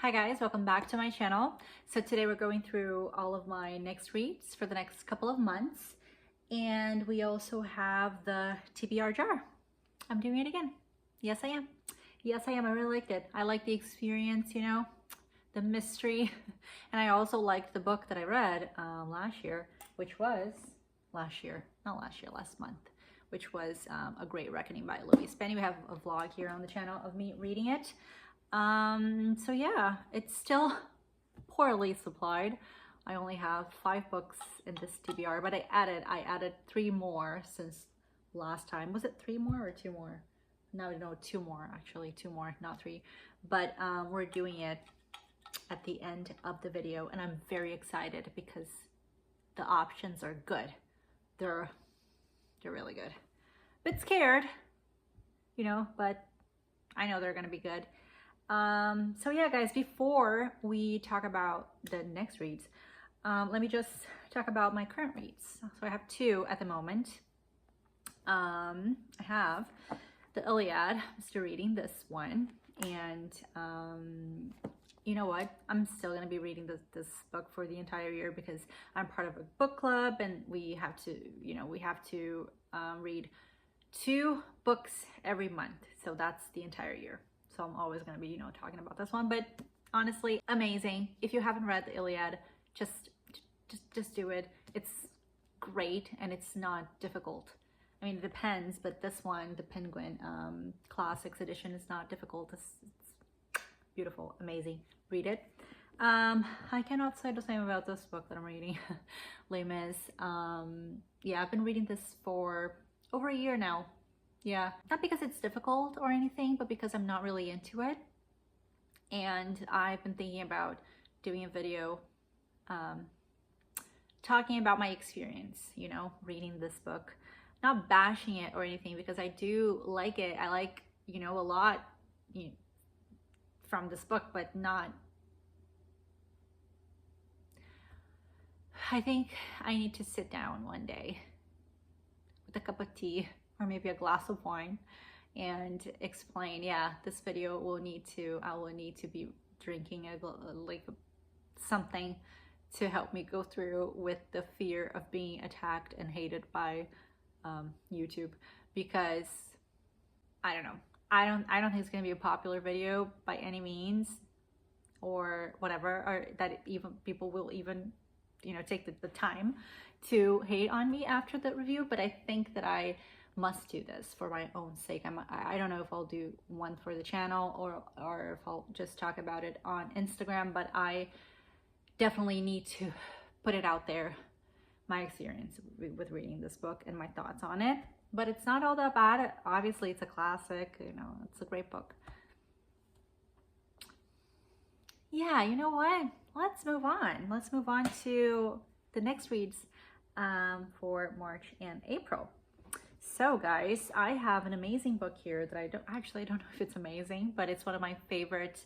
Hi guys, welcome back to my channel. So today we're going through all of my next reads for the next couple of months. And we also have the TBR jar. I'm doing it again. Yes, I am. Yes, I am. I really liked it. I like the experience, you know, the mystery. And I also liked the book that I read last year, which was last month, which was A Great Reckoning by Louise Penny. We have a vlog here on the channel of me reading it. So yeah, it's still poorly supplied. I only have 5 books in this TBR, but I added 3 more since last time. Was it 3 more or 2 more? No, 2 more, actually 2 more, not 3. But we're doing it at the end of the video, and I'm very excited because the options are good. They're really good. Bit scared, you know, but I know they're gonna be good. So yeah, guys, before we talk about the next reads, let me just talk about my current reads. So I have 2 at the moment. I have the Iliad. I'm still reading this one, and you know what? I'm still gonna be reading this book for the entire year because I'm part of a book club, and we have to, you know, read 2 books every month. So that's the entire year. So I'm always going to be, you know, talking about this one, but honestly, amazing. If you haven't read the Iliad, just do it. It's great, and it's not difficult. I mean, it depends, but this one, the Penguin Classics edition, is not difficult. It's beautiful, amazing. Read it. I cannot say the same about this book that I'm reading, Les Mis. Yeah, I've been reading this for over a year now. Yeah, not because it's difficult or anything, but because I'm not really into it. And I've been thinking about doing a video talking about my experience, you know, reading this book. Not bashing it or anything, because I do like it. I like, you know, a lot from this book, but not... I think I need to sit down one day with a cup of tea or maybe a glass of wine and explain. Yeah, this video I will need to be drinking something to help me go through with the fear of being attacked and hated by YouTube, because I don't know. I don't think it's gonna be a popular video by any means, or whatever, or that even people will even, you know, take the time to hate on me after the review. But I think that I must do this for my own sake. I don't know if I'll do one for the channel or if I'll just talk about it on Instagram, but I definitely need to put it out there, my experience with reading this book and my thoughts on it. But it's not all that bad. Obviously, it's a classic, you know, it's a great book. Yeah, you know what? Let's move on. Let's move on to the next reads for March and April. So guys, I have an amazing book here that I don't know if it's amazing, but it's one of my favorite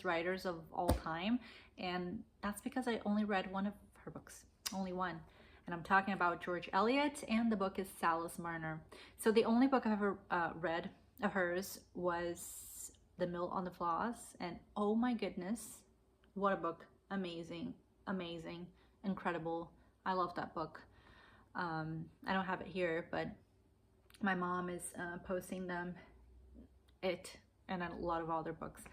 writers of all time. And that's because I only read one of her books, only one. And I'm talking about George Eliot, and the book is Salis Marner. So the only book I've ever read of hers was The Mill on the Floss, and oh my goodness, what a book. Amazing, amazing, incredible. I love that book. I don't have it here, but my mom is posting it and a lot of other books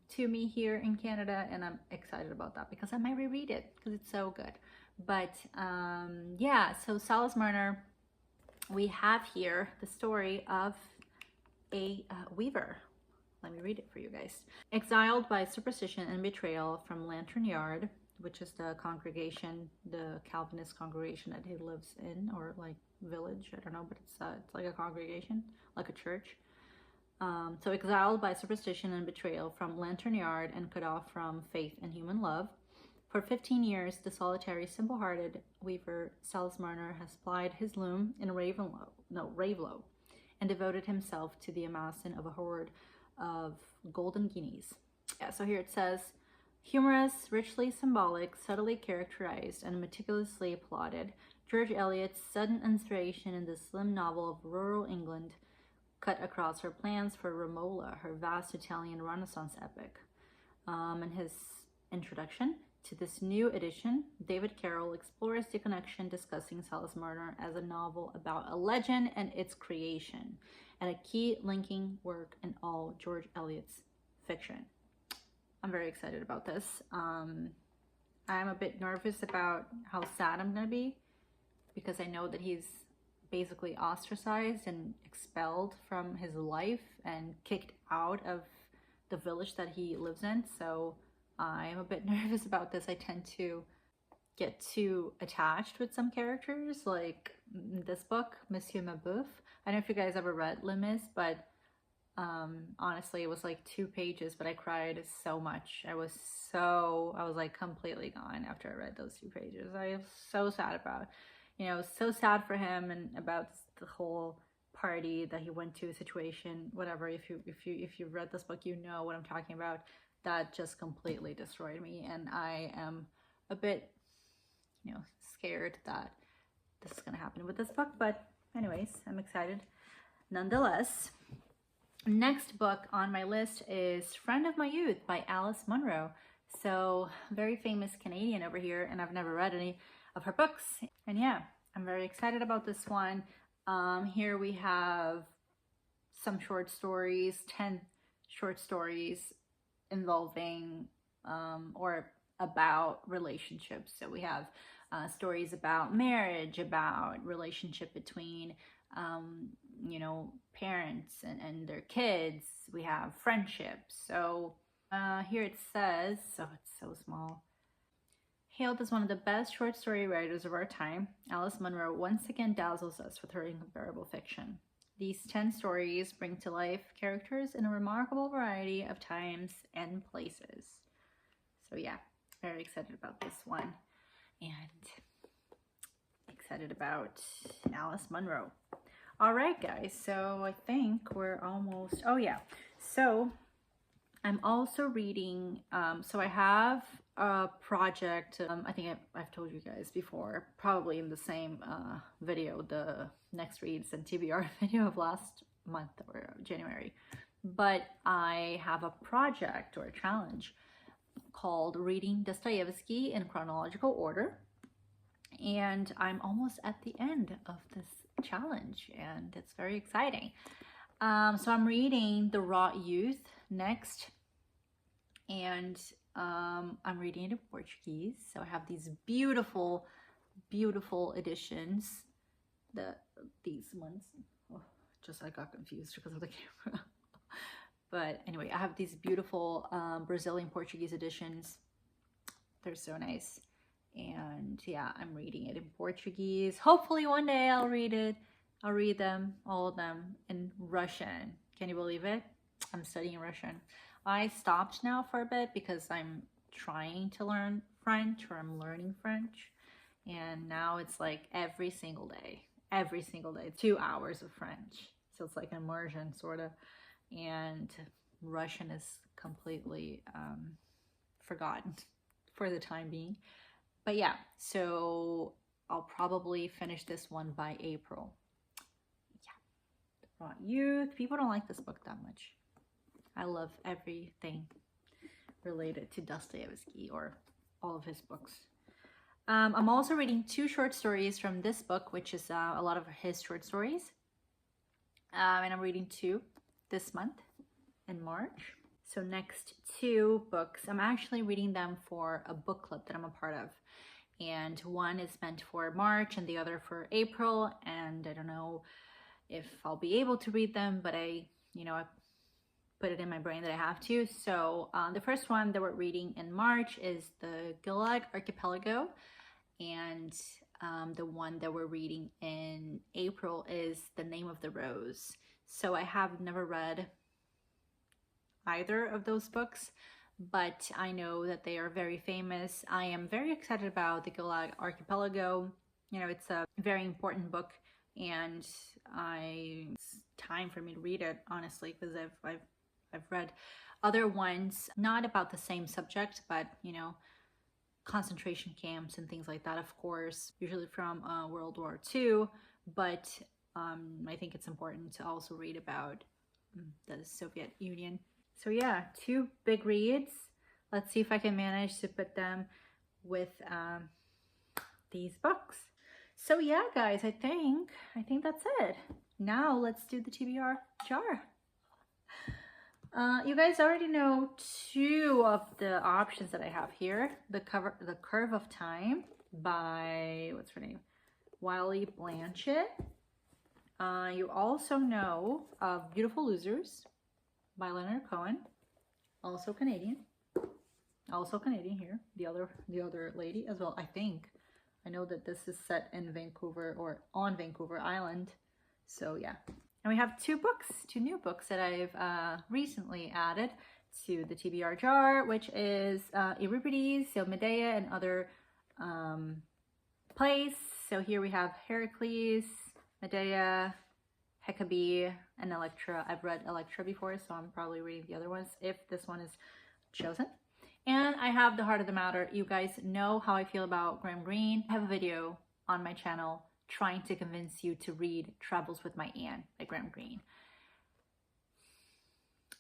to me here in Canada, and I'm excited about that because I might reread it because it's so good. But yeah, so Salis Marner, we have here the story of a weaver. Let me read it for you guys. Exiled by superstition and betrayal from Lantern Yard, which is the congregation, the Calvinist congregation that he lives in, or like village, I don't know, but it's like a congregation, like a church. So exiled by superstition and betrayal from Lantern Yard and cut off from faith and human love, for 15 years, the solitary, simple-hearted weaver Salis Marner has plied his loom in Raveloe, and devoted himself to the amassing of a hoard of golden guineas. Yeah, so here it says, humorous, richly symbolic, subtly characterized, and meticulously plotted, George Eliot's sudden inspiration in the slim novel of rural England cut across her plans for Romola, her vast Italian Renaissance epic. In his introduction to this new edition, David Carroll explores the connection, discussing Sal's Murder as a novel about a legend and its creation, and a key linking work in all George Eliot's fiction. I'm very excited about this. I'm a bit nervous about how sad I'm gonna be, because I know that he's basically ostracized and expelled from his life and kicked out of the village that he lives in. So I'm a bit nervous about this. I tend to get too attached with some characters, like this book, Monsieur Mabeuf. I don't know if you guys ever read Les Mis, but honestly, it was like 2 pages, but I cried so much. I was like completely gone after I read those 2 pages. I was so sad about, so sad for him, and about the whole party that he went to, situation, whatever. If you read this book, you know what I'm talking about. That just completely destroyed me, and I am a bit, scared that this is gonna happen with this book. But anyways, I'm excited nonetheless. Next book on my list is Friend of My Youth by Alice Munro. So very famous Canadian over here, and I've never read any of her books. And yeah, I'm very excited about this one. Here we have some short stories, 10 short stories involving or about relationships. So we have stories about marriage, about relationship between parents and their kids. We have friendships. So here it says, so it's so small. Hailed as one of the best short story writers of our time, Alice Munro once again dazzles us with her incomparable fiction. These 10 stories bring to life characters in a remarkable variety of times and places. So yeah, very excited about this one, and excited about Alice Munro. All right, guys, so I think we're almost, oh yeah, so I'm also reading, so I have a project, I think I've told you guys before, probably in the same video, the Next Reads and TBR video of last month or January, but I have a project or a challenge called Reading Dostoevsky in Chronological Order, and I'm almost at the end of this challenge, and it's very exciting. So I'm reading The Raw Youth next, and I'm reading it in Portuguese. So I have these beautiful, beautiful editions. These ones, I got confused because of the camera. But anyway, I have these beautiful Brazilian Portuguese editions. They're so nice. And yeah, I'm reading it in Portuguese. Hopefully one day I'll read it. I'll read them, all of them, in Russian. Can you believe it? I'm studying Russian. I stopped now for a bit because I'm trying to learn French, or I'm learning French. And now it's like every single day, 2 hours of French. So it's like an immersion sort of. And Russian is completely forgotten for the time being. But yeah, so I'll probably finish this one by April. Yeah, The Raw Youth. People don't like this book that much. I love everything related to Dostoevsky, or all of his books. I'm also reading 2 short stories from this book, which is a lot of his short stories. And I'm reading 2 this month in March. So next 2 books, I'm actually reading them for a book club that I'm a part of. And one is meant for March and the other for April. And I don't know if I'll be able to read them, but I put it in my brain that I have to. So the first one that we're reading in March is the Gulag Archipelago. And the one that we're reading in April is The Name of the Rose. So I have never read either of those books, but I know that they are very famous. I am very excited about the Gulag Archipelago. It's a very important book, and it's time for me to read it, honestly, because I've read other ones, not about the same subject, but concentration camps and things like that, of course, usually from World War II. But I think it's important to also read about the Soviet Union. So yeah, 2 big reads. let's see if I can manage to put them with these books. So yeah, guys, I think that's it. Now let's do the TBR jar. You guys already know two of the options that I have here. The Curve of Time by, what's her name? Wiley Blanchett. You also know Beautiful Losers by Leonard Cohen, also Canadian. Also Canadian here. The other lady as well, I think. I know that this is set in Vancouver or on Vancouver Island. So yeah. And we have two new books that I've recently added to the TBR jar, which is Euripides, so Medea and other plays. So here we have Heracles, Medea, Hecate, and Electra. I've read Electra before, so I'm probably reading the other ones if this one is chosen. And I have The Heart of the Matter. You guys know how I feel about Graham Greene. I have a video on my channel trying to convince you to read Travels with My Anne by Graham Greene.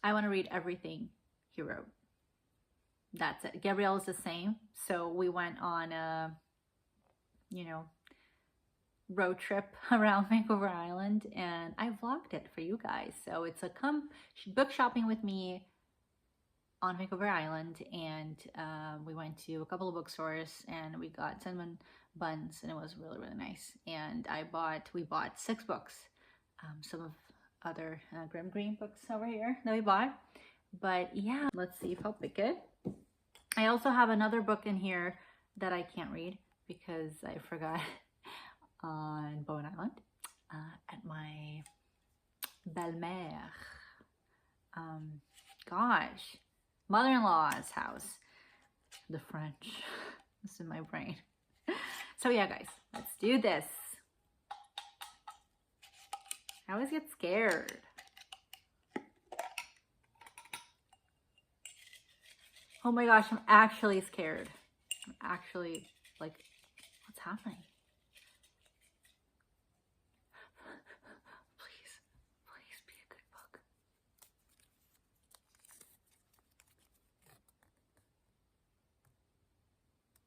I want to read everything he wrote. That's it. Gabrielle is the same. So we went on a, road trip around Vancouver Island, and I vlogged it for you guys. So it's a come book shopping with me on Vancouver Island, and we went to a couple of bookstores and we got cinnamon buns, and it was really, really nice. And we bought 6 books, some of other Graham Greene books over here that we bought. But yeah, let's see if I'll pick it. I also have another book in here that I can't read because I forgot on Bowen Island at my belle-mère, mother-in-law's house. The French, it's in my brain. So yeah, guys, let's do this. I always get scared. Oh my gosh, I'm actually scared. I'm actually like, what's happening? Please be a good book.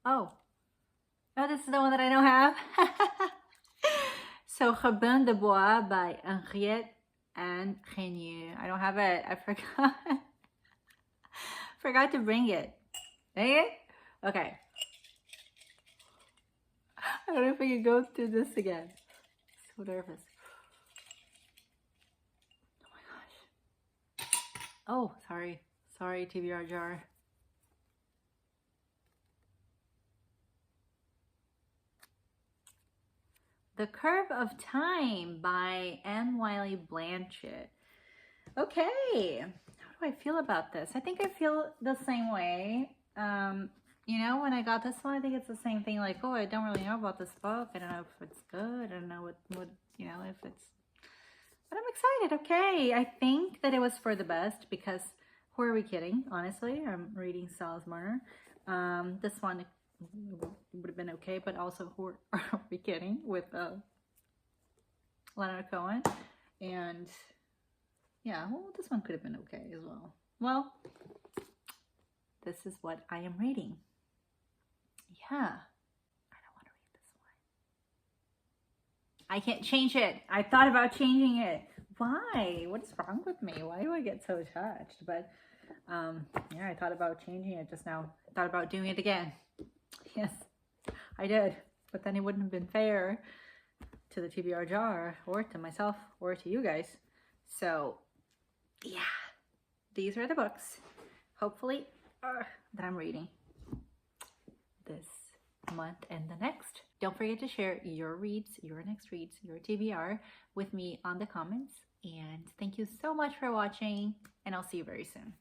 Oh, this is the one that I don't have. So, Robin de Bois by Henriette Anne Renier. I don't have it. I forgot to bring it. Dang it. Okay. I don't know if we can go through this again. So nervous. Oh my gosh. Oh, sorry. Sorry, TBR jar. The Curve of Time by Anne Wiley Blanchett. Okay, how do I feel about this? I think I feel the same way. When I got this one, I think it's the same thing. Like, oh, I don't really know about this book. I don't know if it's good. I don't know what if it's... But I'm excited, okay. I think that it was for the best because who are we kidding? Honestly, I'm reading Sal's Marner. This one would have been okay, but also who are we kidding with Leonard Cohen? And yeah, well, this one could have been okay as well. Well, this is what I am reading. Yeah, I don't want to read this one. I can't change it. I thought about changing it. Why? What is wrong with me? Why do I get so attached? But yeah, I thought about changing it just now. I thought about doing it again. Yes, I did. But then it wouldn't have been fair to the TBR jar or to myself or to you guys. So yeah, these are the books, hopefully, that I'm reading this month and the next. Don't forget to share your reads, your next reads, your TBR with me on the comments. And thank you so much for watching, and I'll see you very soon.